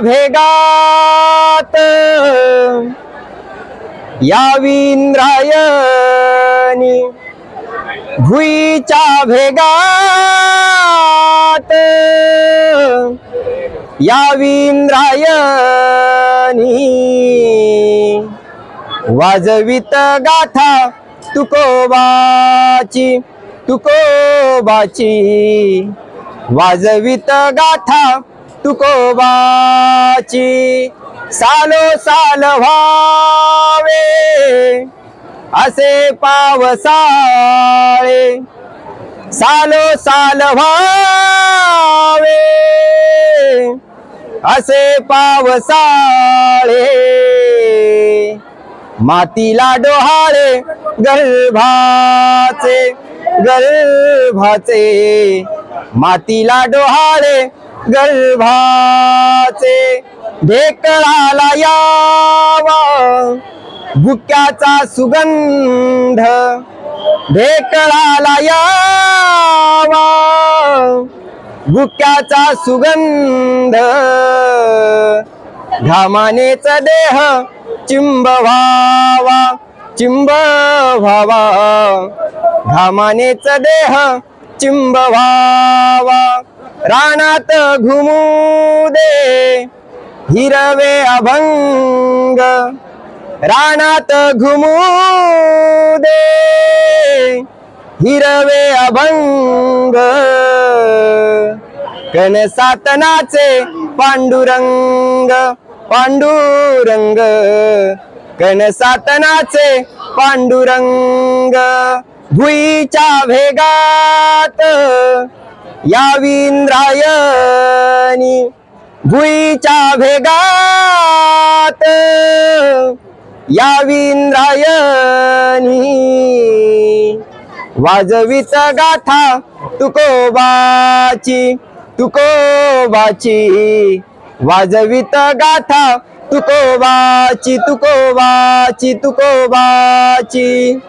भेगात यावी इंद्रायणी भुईच्या भेगात यावी इंद्रायणी वाजवित गाथा तुकोबाची तुकोबाची वाजवित गाथा तुकोबाची सालो साल व्हावे असे पावसाळे सालो साल व्हावे असे पावसाळे मातीला डोहाळे गर्भाचे गर्भाचे मातीला डोहाळे गर्भाचे ढेकळाला यावा बुक्याचा सुगंध ढेकळाला यावा बुक्याचा सुगंध घामानेच देह चिंब व्हावा चिंब व्हावा घामानेच देह चिंब व्हावा रानात घुमू दे हिरवे अभंग रानात घुमू दे हिरवे अभंग कणसातनाचे पांडुरंग पांडुरंग कणसातनाचे पांडुरंग भुईच्या भेगात यावी इंद्रायणी भुईच्या भेगात यावी इंद्रायणी वाजवित गाथा तुकोबाची तुकोबाची वाजवित गाथा तुकोबाची तुकोबाची तुकोबाची